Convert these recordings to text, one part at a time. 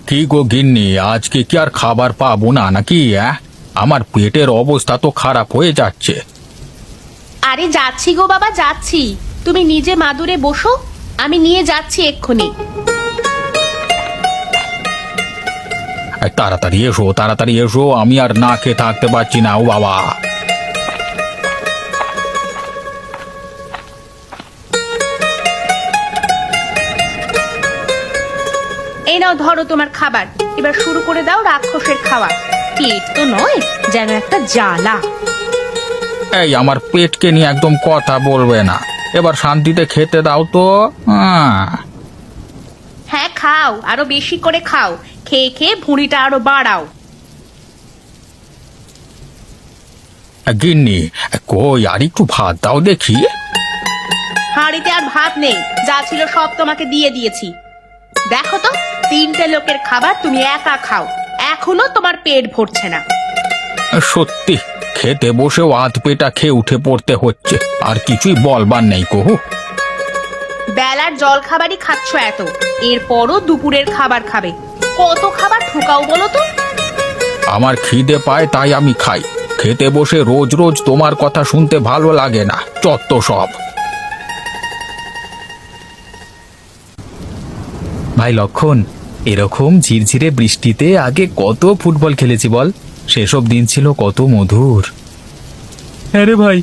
কি গো গিন্নি, আজকে কি আর খাবার পাবো না নাকি? আমার পেটের অবস্থা তো খারাপ হয়ে যাচ্ছে। আরে যাচ্ছি গো বাবা, যাচ্ছি। তুমি নিজে মাদুরে বসো, আমি নিয়ে যাচ্ছি এক্ষুনি। তাড়াতাড়ি এসো, তাড়াতাড়ি এসো, আমি আর না খেয়ে থাকতে পারছি না। ও বাবা, এই নাও, ধরো তোমার খাবার। এবার শুরু করে দাও রাক্ষসের খাওয়া। পেট তো নয়, যেন একটা জ্বালা। এই আমার পেটকে নিয়ে একদম কথা বলবে না, এবার শান্তিতে খেতে দাও তো। হ্যাঁ খাও, আরো বেশি করে খাও। খেয়ে খেয়ে ভুঁড়িটা আরো বাড়াও। গিন্নি, কই আর একটু ভাত দাও দেখি। হাঁড়িতে আর ভাত নেই, যা ছিল সব তোমাকে দিয়ে দিয়েছি। দেখো তো, 3টে লোকের খাবার তুমি একা খাও, এখনো তোমার পেট ভরছে না। সত্যি, খেতে বসেও আধ পেটা খেয়ে উঠে পড়তে হচ্ছে, আর কিছুই বলবার নেই কহু। বেলার জল খাবারই খাচ্ছ এত, এরপরও দুপুরের খাবার খাবে। কত খাবার ঠুকাও বলো তো? আমার খিদে পায় তাই আমি খাই, খেতে বসে রোজ রোজ তোমার কথা শুনতে ভালো লাগে না, চত্ব সব। ভাই লক্ষণ, এরকম ঝিরঝিরে বৃষ্টিতে আগে কত ফুটবল খেলেছি বল, সেসব দিন ছিল কত মধুর। হ্যাঁ রে ভাই,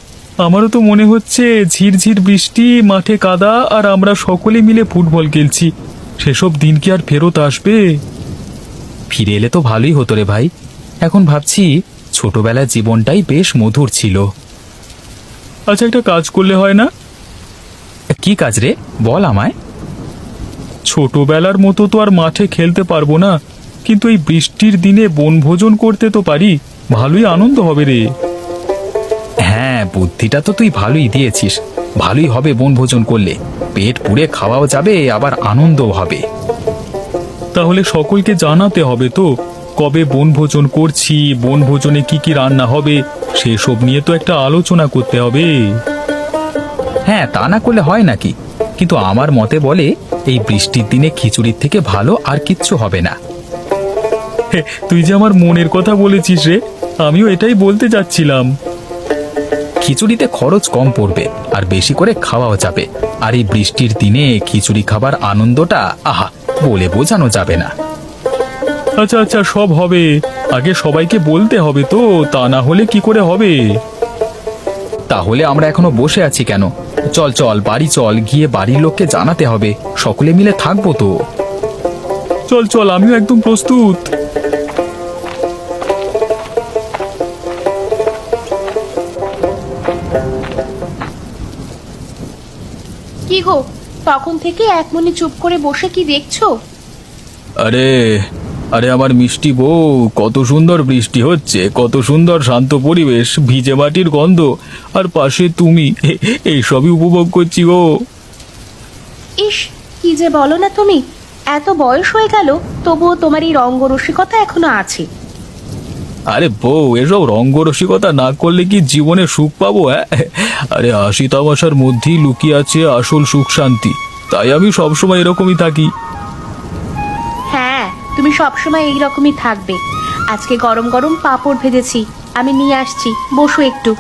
আমারও তো মনে হচ্ছে ঝিরঝির বৃষ্টি, মাঠে কাদা, আর আমরা সকলে মিলে ফুটবল খেলছি। সেসব দিন কি আর ফেরত আসবে? ফিরে এলে তো ভালোই হতো রে ভাই। এখন ভাবছি ছোটবেলার জীবনটাই বেশ মধুর ছিল। আচ্ছা, একটা কাজ করলে হয় না? কি কাজ রে, বল আমায়। ছোটবেলার মতো তো আর মাঠে খেলতে পারবো না, কিন্তু এই বৃষ্টির দিনে বনভোজন করতে তো পারি, ভালোই আনন্দ হবে রে। হ্যাঁ, বুদ্ধিটা তো তুই ভালোই দিয়েছিস, ভালোই হবে বনভোজন করলে, পেট পুড়ে খাওয়াও যাবে, আবার আনন্দও হবে। তাহলে সকলকে জানাতে হবে তো, কবে বনভোজন করছি, বনভোজনে কি কি রান্না হবে, সেসব নিয়ে তো একটা আলোচনা করতে হবে। হ্যাঁ, তা না করলে হয় নাকি? কিন্তু আমার মতে বলে এই বৃষ্টির দিনে খিচুড়ির থেকে ভালো আর কিচ্ছু হবে না। তুই যে আমার মনের কথা বলেছিস রে, আমিও এটাই বলতে যাচ্ছিলাম। খিচুড়িতে খরচ কম পড়বে আর বেশি করে খাওয়াও যাবে, আর এই বৃষ্টির দিনে খিচুড়ি খাবার আনন্দটা আহা, বলে বোঝানো যাবে না। আচ্ছা আচ্ছা, সব হবে, আগে সবাইকে বলতে হবে তো, তা না হলে কি করে হবে? তাহলে আমরা এখনো বসে আছি কেন? চল চল, বাড়ি চল, গিয়ে বাড়ির লোককে জানাতে হবে, সকলে মিলে থাকবো তো। চল চল, আমিও একদম প্রস্তুত। কি গো, তখন থেকে এক মনে চুপ করে বসে কি দেখছো? আরে আরে আমার মিষ্টি বউ, কত সুন্দর বৃষ্টি হচ্ছে, কত সুন্দর শান্ত পরিবেশ, ভিজে মাটির গন্ধ, আর পাশে তুমি, এইসবই উপভোগ করছি গো। ইস, কি যে বলো না তুমি, এত বয়স হয়ে গেল তবুও তোমার এই রঙ্গরসিকতা এখনো আছে। আরে বউ, এসব রঙ্গরসিকতা না করলে কি জীবনে সুখ পাবো? আরে হাসি তামাশার মধ্যেই লুকিয়ে আছে আসল সুখ শান্তি, তাই আমি সবসময় এরকমই থাকি। হ্যাঁ, তুমি সবসময় এইরকমই থাকবে। আজকে গরম গরম পাঁপড় ভেজেছি, আমি নিয়ে আসছি, বসো একটু।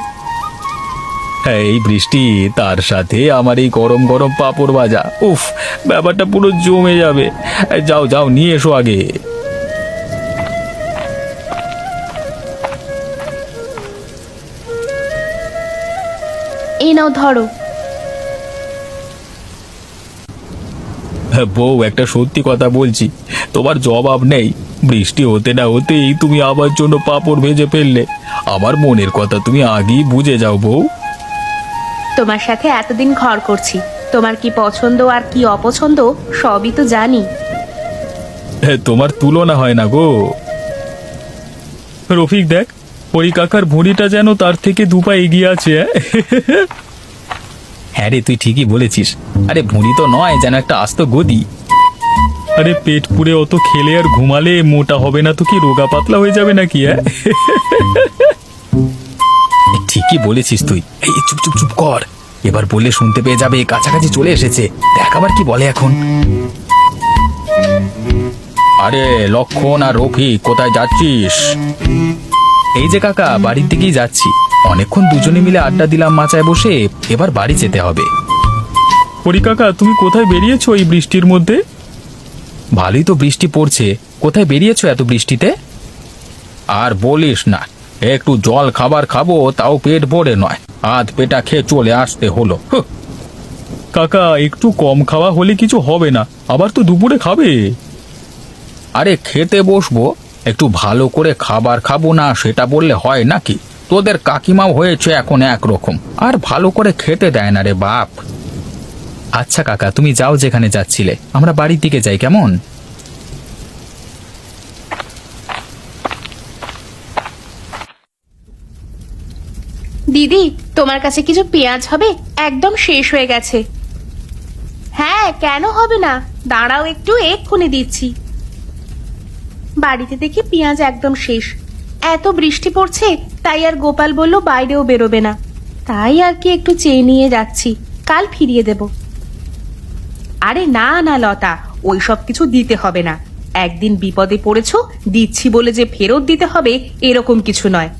হ্যাঁ, এই বৃষ্টি, তার সাথে আমার এই গরম গরম পাঁপড় ভাজা, উফ, ব্যাপারটা পুরো জমে যাবে। যাও যাও, নিয়ে এসো আগে। এই নাও, ধরো। হ্যাঁ বউ, একটা সত্যি কথা বলছি, তোমার জবাব নেই। বৃষ্টি হতে না হতেই তুমি আমার জন্য পাঁপড় ভেজে ফেললে, আমার মনের কথা তুমি আগেই বুঝে যাও বউ। তোমার সাথে এতদিন ঘর করছি, তোমার কি পছন্দ আর কি অপছন্দ সবই তো জানি। হ্যাঁ, তোমার তুলনা হয় না গো। রফিক দেখ, পরি কাকার ভুঁড়িটা যেন তার থেকে দুপা এগিয়ে আছে। হ্যাঁ রে, তুই ঠিকই বলেছিস। আরে ভুঁড়ি তো নয়, যেন একটা আস্ত গদি। আরে পেট পুড়ে অত খেলে আর ঘুমালে মোটা হবে না তো কি রোগা পাতলা হয়ে যাবে নাকি? ঠিকই বলেছিস তুই। এই চুপ চুপ চুপ কর, এবার বললে শুনতে পেয়ে যাবে, কাছাকাছি চলে এসেছে, দেখ আবার কি বলে এখন। আরে লক্ষণ আর রফিক, কোথায় যাচ্ছিস? এই যে কাকা, বাড়ির দিকেই যাচ্ছি। অনেকক্ষণ দুজনে মিলে আড্ডা দিলাম মাচায় বসে, এবার বাড়ি যেতে হবে। হরি কাকা, তুমি কোথায় বেরিয়েছো এই বৃষ্টির মধ্যে? ভালোই তো বৃষ্টি পড়ছে, কোথায় বেরিয়েছো এত বৃষ্টিতে? আর বলিস না, একটু জল খাবার খাবো তাও পেট ভরে নয়, আধ পেটা খেয়ে চলে আসতে হলো। কাকা, একটু কম খাওয়া হলে কিছু হবে না, আবার তো দুপুরে খাবে। আরে খেতে বসবো, একটু ভালো করে খাবার খাবো না সেটা বললে হয় নাকি? তোদের কাকিমাও হয়েছে এখন একরকম, আর ভালো করে খেতে দেয় না রে বাপ। আচ্ছা কাকা, তুমি যাও যেখানে যাচ্ছিলে, আমরা বাড়ির দিকে যাই, কেমন? দিদি, তোমার কাছে কিছু পেঁয়াজ হবে? একদম শেষ হয়ে গেছে। হ্যাঁ, কেন হবে না, দাঁড়াও একটু, এক্ষুনি দিচ্ছি। বাড়িতে দেখি পেঁয়াজ একদম শেষ। এত বৃষ্টি পড়ছে, তাই আর গোপাল বলল বাইরেও বেরোবে না, তাই আর কি একটু চেয়ে নিয়ে যাচ্ছি, কাল ফিরিয়ে দেব। আরে না না লতা, ওইসব কিছু দিতে হবে না। একদিন বিপদে পড়েছো, দিচ্ছি বলে যে ফেরত দিতে হবে এরকম কিছু নয়।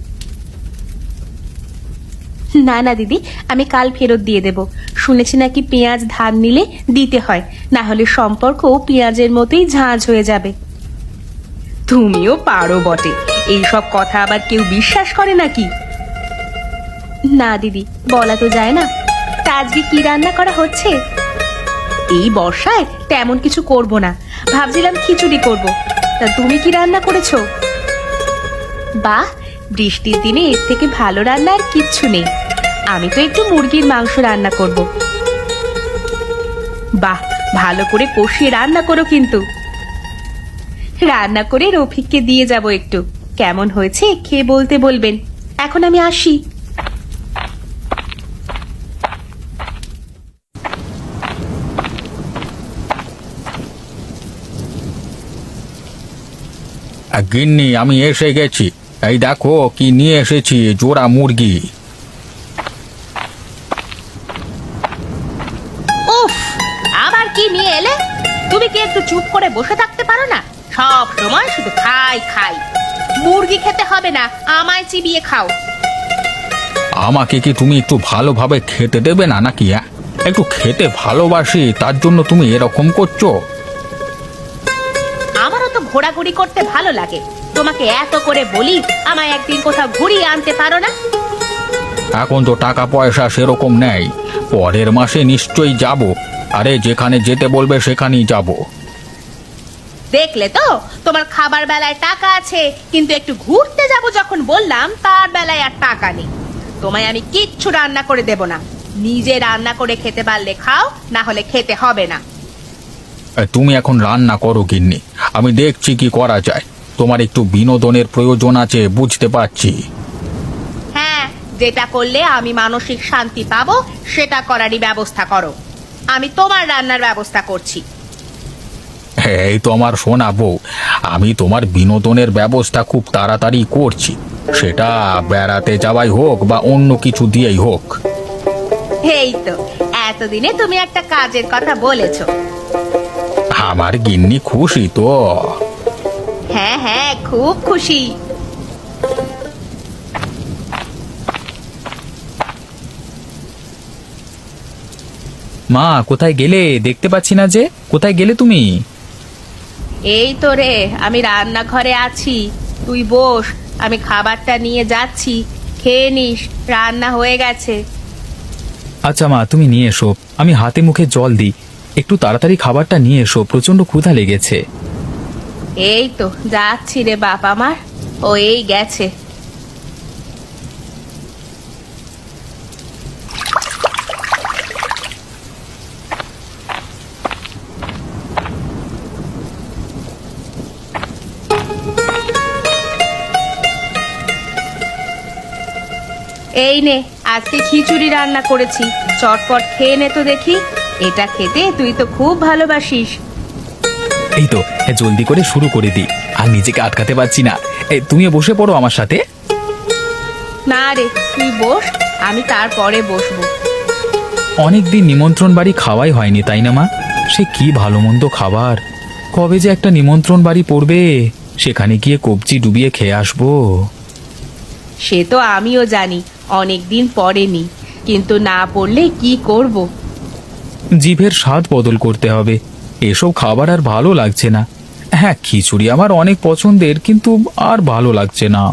না না দিদি, আমি কাল ফেরত দিয়ে দেব। শুনেছি নাকি পেঁয়াজ ধার নিলে দিতে হয়, না হলে সম্পর্ক পেঁয়াজের মতোই ঝাঁঝ হয়ে যাবে। তুমিও পারো বটে, এইসব কথা আবার কেউ বিশ্বাস করে নাকি? না দিদি, বলা তো যায় না। তা আজকে কি রান্না করা হচ্ছে? এই বর্ষায় তেমন কিছু করব না, ভাবছিলাম খিচুড়ি করব। তা তুমি কি রান্না করেছো? বাহ, বৃষ্টির দিনে এর থেকে ভালো রান্না আর কিচ্ছু নেই। আমি তো একটু মুরগির মাংস রান্না করব। বাহ, ভালো করে কষিয়ে রান্না করো কিন্তু। রান্না করে রফিককে দিয়ে যাব একটু, কেমন হয়েছে খেয়ে বলতে বলবেন। এখন আমি আসি। গিন্নি, আমি এসে গেছি। এই দেখো কি নিয়ে এসেছি, জোড়া মুরগি। উফ, আবার কি নিয়ে এলে? তুমি কি একটু চুপ করে বসে থাকতে পারো না? সব সময় শুধু খাই খাই। মুরগি খেতে হবে না, আমায় চিবিয়ে খাও। আমাকে কি তুমি একটু ভালোভাবে খেতে দেবে না নাকি? একটু খেতে ভালোবাসি, তার জন্য তুমি এরকম করছো? আমারও তো ঘোরাঘুরি করতে ভালো লাগে, তোমাকে এত করে বলি আমায় একদিন কোথাও ঘুরিয়ে আনতে পারো না? এখন তো টাকা পয়সা সেরকম নেই, পরের মাসে নিশ্চয়ই যাব। আরে যেখানে যেতে বলবে সেখানেই যাব। দেখলে তো, তোমার খাবার বেলায় টাকা আছে, কিন্তু একটু ঘুরতে যাব যখন বললাম তার বেলায় আর টাকা নেই। তোমায় আমি কিচ্ছু রান্না করে দেব না, নিজে রান্না করে খেতে পারলে খাও, না হলে খেতে হবে না। তুমি এখন রান্না করো গিন্নি, আমি দেখছি কি করা যায়। তোমার একটু বিনোদনের প্রয়োজন আছে, বুঝতে পারছি। হ্যাঁ, যেটা করলে আমি মানসিক শান্তি পাবো সেটা করারই ব্যবস্থা করো। আমি তোমার রান্নার ব্যবস্থা করছি। এই তো আমার সোনা বউ, আমি তোমার বিনোদনের ব্যবস্থা খুব তাড়াতাড়ি করছি, সেটা বেড়াতে যাওয়াই হোক বা অন্য কিছু দিয়েই হোক। এই তো, এতদিনে তুমি একটা কাজের কথা বলেছো। আমার গিন্নি খুশি তো? হ্যাঁ হ্যাঁ, খুব খুশি। মা, কোথায় গেলে? দেখতে পাচ্ছি না যে, কোথায় গেলে তুমি? এই তো রে, আমি রান্নাঘরে আছি, তুই বস, আমি খাবারটা নিয়ে যাচ্ছি, খেয়ে নিস, রান্না হয়ে গেছে। আচ্ছা মা, তুমি নিয়ে এসো, আমি হাতে মুখে জল দিই। একটু তাড়াতাড়ি খাবারটা নিয়ে এসো, প্রচন্ড ক্ষুধা লেগেছে। এই তো যাচ্ছি রে বাপ আমার, ও এই গেছে। এই নে, আজকে খিচুড়ি রান্না করেছি, চটপট খেয়ে নে তো দেখি। এটা খেতে তুই তো খুব ভালোবাসিস। এই তো, জলদি করে শুরু করে দিই, আর নিজেকে আটকাতে পারছি না। তুমিও বসে পড়ো আমার সাথে। না রে, তুই বস, আমি তারপরে বসবো। অনেকদিন নিমন্ত্রণ বাড়ি খাওয়াই হয়নি, তাই না মা? সে কি ভালো মন্দ খাবার! কবে যে একটা নিমন্ত্রণ বাড়ি পড়বে, সেখানে গিয়ে কবজি ডুবিয়ে খেয়ে আসবো। সে তো আমিও জানি অনেক দিন পরেনি, কিন্তু না পড়লে কি করব। জিভের স্বাদ বদল করতে হবে। এসব খাবার আর ভালো লাগছে না। হ্যাঁ, খিচুড়ি আমার অনেক পছন্দের, কিন্তু আর ভালো লাগছে না।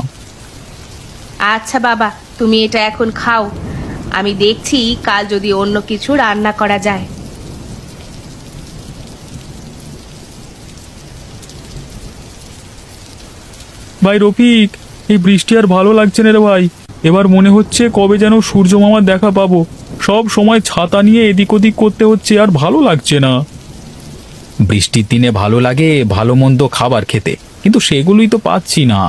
আচ্ছা বাবা, তুমি এটা এখন খাও, আমি দেখছি কাল যদি অন্য কিছু রান্না করা যায়। ভাই রফিক, এই বৃষ্টি আর ভালো লাগছে না রে ভাই। এবার মনে হচ্ছে কবে যেন সূর্য মামার দেখা পাবো। সব সময় ছাতা নিয়ে এদিক ওদিক করতে হচ্ছে, আর ভালো লাগছে না। বৃষ্টির দিনে ভালো লাগে ভালো মন্দ খাবার খেতে, কিন্তু সেগুলোই তো পাচ্ছি না।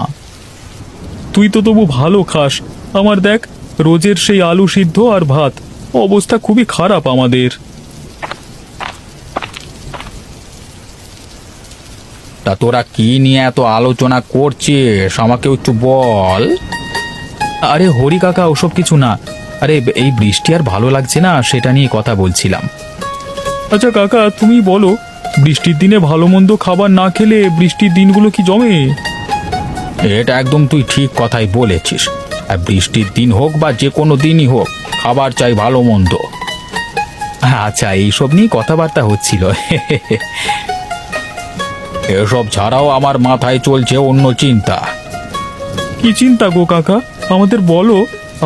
তুই তো তবু ভালো খাস, আমার দেখ রোজের সেই আলু সিদ্ধ আর ভাত, অবস্থা খুবই খারাপ আমাদের। তা তোরা কি নিয়ে এত আলোচনা করছিস, আমাকে একটু বল। আরে হরি কাকা, ওসব কিছু না। আরে এই বৃষ্টি আর ভালো লাগছে না, সেটা নিয়ে কথা বলছিলাম। আচ্ছা কাকা, তুমি বলো, বৃষ্টির দিনে ভালো মন্দ খাবার না খেলে বৃষ্টির দিনগুলো কি জমে? এটা একদম তুই ঠিক কথাই বলেছিস। আর বৃষ্টির দিন হোক বা যে কোনো দিনই হোক, খাবার চাই ভালো মন্দ। আচ্ছা, এইসব নিয়ে কথাবার্তা হচ্ছিল। এসব ছাড়াও আমার মাথায় চলছে অন্য চিন্তা। কি চিন্তা গো কাকা, আমাদের বলো,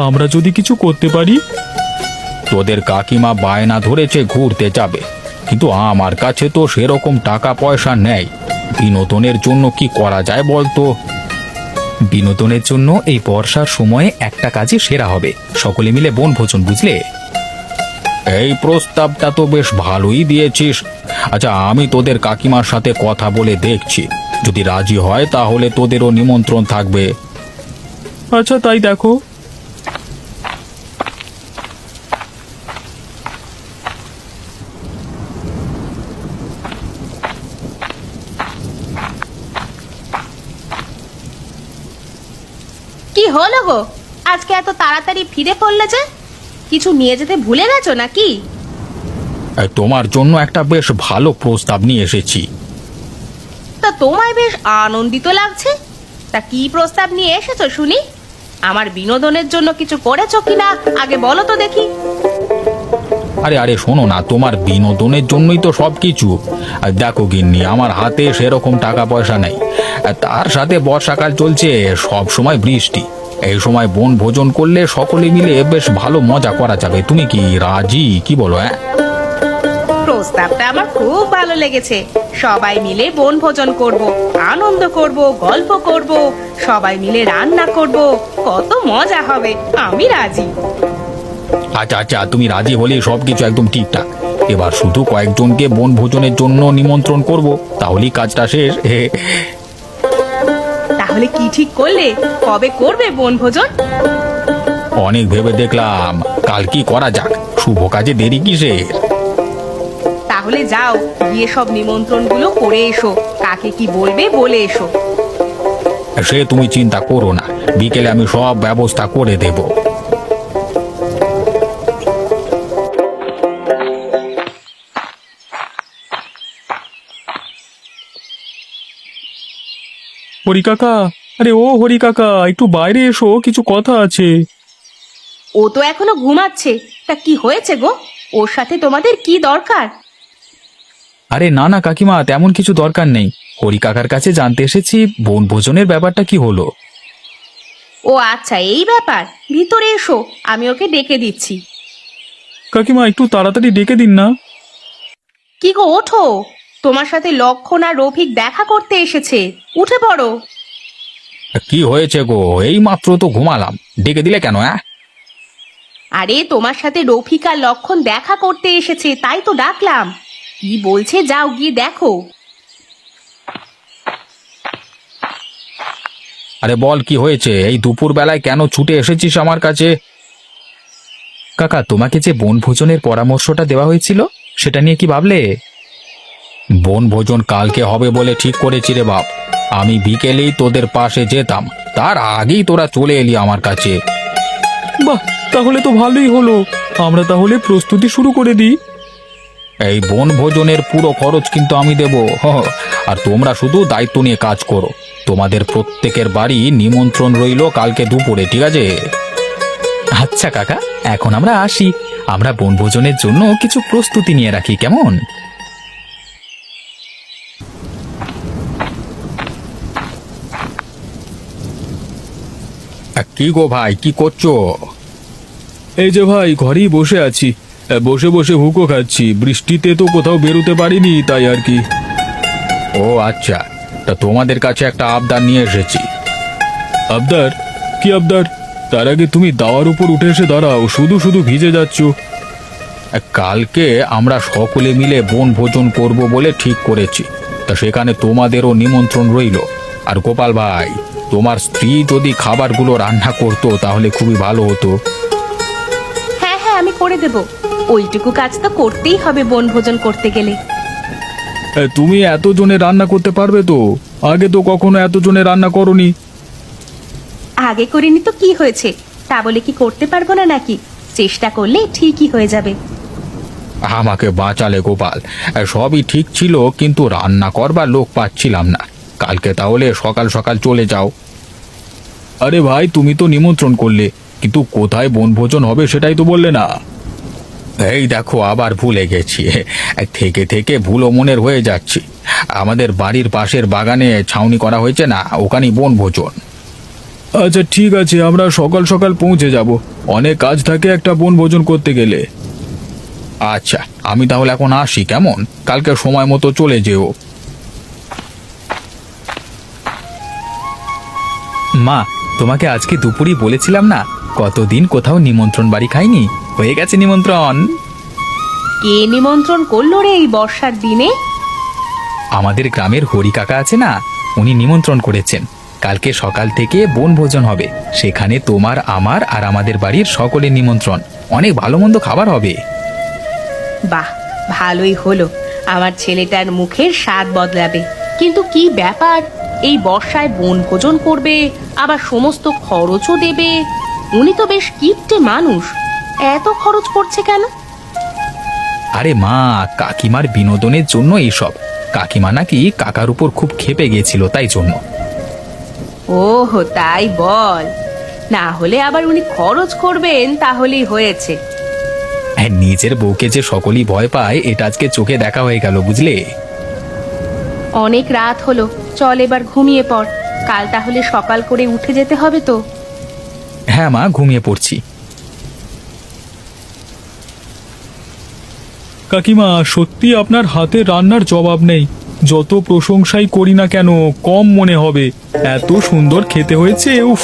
আমরা যদি কিছু করতে পারি। তোদের কাকিমা বায়না ধরেছে ঘুরতে যাবে, কিন্তু আমার কাছে তো সেরকম টাকা পয়সা নেই। বিনোদনের জন্য কি করা যায় বলতো? বিনোদনের জন্য এই বর্ষার সময়ে একটা কাজই সেরা হবে, সকলে মিলে বনভোজন, বুঝলে? এই প্রস্তাবটা তো বেশ ভালোই দিয়েছিস। আচ্ছা, আমি তোদের কাকিমার সাথে কথা বলে দেখছি, যদি রাজি হয় তাহলে তোদেরও নিমন্ত্রণ থাকবে। আচ্ছা তাই দেখো। কি হলো গো, আজকে এত তাড়াতাড়ি ফিরে পড়লে যে? কিছু নিয়ে যেতে ভুলে গেছো নাকি? তোমার জন্য একটা বেশ ভালো প্রস্তাব নিয়ে এসেছি। তা তোমায় বেশ আনন্দিত লাগছে। তা কি প্রস্তাব নিয়ে এসেছো শুনি? আমার বিনোদনের জন্য কিছু করেছো কিনা আগে বলো তো দেখি। আরে আরে শোনো না, তোমার বিনোদনের জন্যই তো সব কিছু। দেখো গিন্নি, আমার হাতে সেরকম টাকা পয়সা নেই, তার সাথে বর্ষাকাল চলছে, সব সময় বৃষ্টি। এই সময় বনভোজন করলে সকলে মিলে বেশ ভালো মজা করা যাবে। তুমি কি রাজি, কি বলো? হ্যাঁ, প্রস্তাবটা আমার খুব ভালো লেগেছে। সবাই মিলে বনভোজন করব, আনন্দ করব, গল্প করব, সবাই মিলে রান্না করব, কত মজা হবে। আমি রাজি। আচ্ছা আচ্ছা, তুমি রাজি হলে সবকিছু একদম ঠিকঠাক। এবার শুধু কয়েকজনকে বনভোজনের জন্য নিমন্ত্রণ করব, তাহলেই কাজটা শেষ। তাহলে কি ঠিক করলে, কবে করবে বনভোজন? অনেক ভেবে দেখলাম, কাল কি করা যাক, শুভ কাজে দেরি কিসের? তাহলে যাও, গিয়ে সব নিমন্ত্রণগুলো করে এসো, কাকে কি বলবে বলে এসো। সে তুমি চিন্তা করো না, বিকেলে আমি সব ব্যবস্থা করে দেব। হরি কাকা, আরে ও হরি কাকা, একটু বাইরে এসো, কিছু কথা আছে। ও তো এখনো ঘুমাচ্ছে। তা কি হয়েছে গো, ওর সাথে তোমাদের কি দরকার? আরে না না কাকিমা, তেমন কিছু দরকার নেই। হরি কাকার কাছে জানতে এসেছি বনভোজনের ব্যাপারটা কি হলো। ও আচ্ছা, এই ব্যাপার। ভিতরে এসো, আমি ওকে ডেকে দিচ্ছি। কাকিমা, একটু তাড়াতাড়ি ডেকে দিন না। কি গো, ওঠো, তোমার সাথে লক্ষণ আর রফিক দেখা করতে এসেছে, উঠে পড়ো। কি হয়েছে গো, এই মাত্র তো ঘুমালাম, ডেকে দিলে কেন? হ্যাঁ, আরে তোমার সাথে রফিক আর লক্ষণ দেখা করতে এসেছে, তাই তো ডাকলাম। কি বলছে, যাও গিয়ে দেখো। আরে বল, কি হয়েছে? এই দুপুর বেলায় কেন ছুটে এসেছিস আমার কাছে? কাকা, তোমাকে যে বনভোজনের পরামর্শটা দেওয়া হয়েছিল, সেটা নিয়ে কি ভাবলে? বনভোজন কালকে হবে বলে ঠিক করেছি রে বাপ। আমি বিকেলেই তোদের পাশে যেতাম, তার আগেই তোরা চলে এলি আমার কাছে। বাহ, তাহলে তো ভালোই হলো। আমরা তাহলে প্রস্তুতি শুরু করে দিই। এই বনভোজনের পুরো খরচ কিন্তু আমি দেব। আর তোমরা শুধু দায়িত্ব নিয়ে কাজ করো। তোমাদের প্রত্যেকের বাড়ি নিমন্ত্রণ রইলো কালকে দুপুরে, ঠিক আছে? আচ্ছা কাকা, এখন আমরা আসি। আমরা বনভোজনের জন্য কিছু প্রস্তুতি নিয়ে রাখি, কেমন? কি গো ভাই, কি করছো? এই যে ভাই, ঘরেই বসে আছি। বসে বসে হুঁকো খাচ্ছি। বৃষ্টিতে তো কোথাও বেরোতে পারিনি, তাই আর কি। ও আচ্ছা, তা তোমাদের কাছে একটা আবদার নিয়ে এসেছি। আবদার? কি আবদার? তার আগে তুমি দাওয়ার উপর উঠে এসে দাঁড়াও, শুধু শুধু ভিজে যাচ্ছ। কালকে আমরা সকলে মিলে বনভোজন করব বলে ঠিক করেছি। তা সেখানে তোমাদেরও নিমন্ত্রণ রইলো। আর গোপাল ভাই, তোমার স্ত্রী যদি খাবারগুলো রান্না করতো তাহলে খুবই ভালো হতো। হ্যাঁ হ্যাঁ, আমি করে দেব। ওইটুকু কাজ তো করতেই হবে বনভোজন করতে গেলে। তুমি এত জনে রান্না করতে পারবে তো? আগে তো কখনো এত জনে রান্না করনি। আগে করিনি তো কি হয়েছে, তা বলে কি করতে পারবো না নাকি? চেষ্টা করলে ঠিকই হয়ে যাবে। আমাকে বাঁচালে গোপাল। সবই ঠিক ছিল, কিন্তু রান্না করবার লোক পাচ্ছিলাম না। কালকে তাহলে সকাল সকাল চলে যাও। আরে ভাই, তুমি তো নিমন্ত্রণ করলে, কিন্তু কোথায় বনভোজন হবে সেটাই তো বললে না। এই দেখো, আবার ভুলে গেছি। থেকে থেকে ভুলো মনের হয়ে যাচ্ছি। আমাদের বাড়ির পাশের বাগানে ছাউনি করা হয়েছে না, ওখানেই বনভোজন। আচ্ছা ঠিক আছে, আমরা সকাল সকাল পৌঁছে যাব। অনেক কাজ থাকে একটা বনভোজন করতে গেলে। আচ্ছা, আমি তাহলে এখন আসি, কেমন? কালকে সময় মতো চলে যেও। মা, তোমাকে আজকে দুপুরই বলেছিলাম না, কতদিন কোথাও নিমন্ত্রণ বাড়ি খাইনি। হয়ে গেছে নিমন্ত্রণ। কে নিমন্ত্রণ করলো রে এই বর্ষার দিনে? আমাদের গ্রামের হরি কাকা আছে না, উনি নিমন্ত্রণ করেছেন। কালকে সকাল থেকে বনভোজন হবে। সেখানে তোমার, আমার আর আমাদের বাড়ির সকলের নিমন্ত্রণ। অনেক ভালো মন্দ খাবার হবে। বাহ, ভালোই হলো। আমার ছেলেটার মুখের স্বাদ বদলাবে। কিন্তু কি ব্যাপার, এই বর্ষায় বনভোজন করবে, আবার সমস্ত খরচও দেবে? উনি তো বেশ কিপটে মানুষ, এত খরচ করছে কেন? আরে মা, কাকিমার বিনোদনের জন্য এইসব। কাকিমা নাকি কাকার উপর খুব ক্ষেপে গিয়েছিল, তাই জন্য। ওহো, তাই বল। না হলে আবার উনি খরচ করবেন তাহলেই হয়েছে। হ্যাঁ, নিজের বউকে যে সকলেই ভয় পায়, এটা আজকে চোখে দেখা হয়ে গেল, বুঝলে? অনেক রাত হলো, চল এবার ঘুমিয়ে পড়। কাল তাহলে সকাল করে উঠে যেতে হবে তো। হ্যাঁ মা, ঘুমিয়ে পড়ছি। কাকিমা, সত্যি আপনার হাতের রান্নার জবাব নেই। যত প্রশংসাই করি না কেন, কম মনে হবে। এত সুন্দর খেতে হয়েছে, উফ।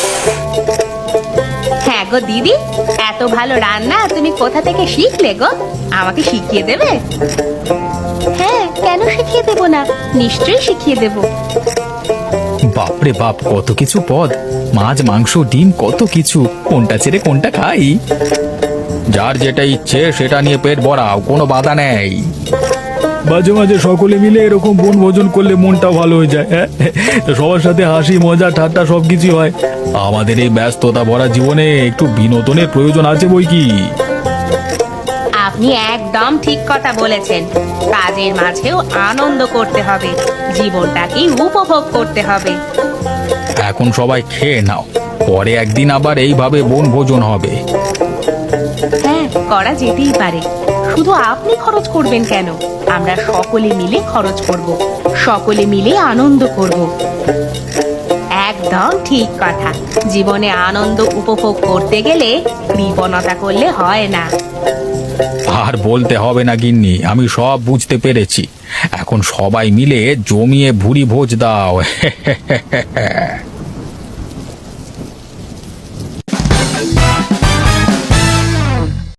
হ্যাঁ গো দিদি, এত ভালো রান্না তুমি কোথা থেকে শিখলে গো? আমাকে শিখিয়ে দেবে? হ্যাঁ, কেন শিখিয়ে দেব না, নিশ্চয়ই শিখিয়ে দেব। বাপরে বাপ, কত কিছু পদ! মাছ, মাংস, ডিম, কত কিছু। কোনটা ছেড়ে কোনটা খাই? যার যেটা ইচ্ছে সেটা নিয়ে পেট ভরাও, কোনো বাধা নেই। মাঝে মাঝে সকলে মিলে এরকম বনভোজন করলে মনটা ভালো হয়ে যায়। সবার সাথে হাসি, মজা, ঠাট্টা সবকিছু হয়। আমাদের এই ব্যস্ততা ভরা জীবনে একটু বিনোদনের প্রয়োজন আছে বই কি। আপনি একদম ঠিক কথা বলেছেন। কাজের মাঝেও আনন্দ করতে হবে, জীবনটাকে উপভোগ করতে হবে। এখন সবাই খেয়ে নাও, পরে একদিন আবার এইভাবে বনভোজন হবে। হ্যাঁ, করা যেতেই পারে। শুধু আপনি খরচ করবেন কেন? আমরা সকলে মিলে খরচ করব, সকলে মিলে আনন্দ করব। একদম ঠিক কথা। জীবনে আনন্দ উপভোগ করতে গেলে কৃপণতা করলে হয় না। আর বলতে হবে না গিন্নি, আমি সব বুঝতে পেরেছি। এখন সবাই মিলে জমিয়ে ভুরি ভোজ দাও।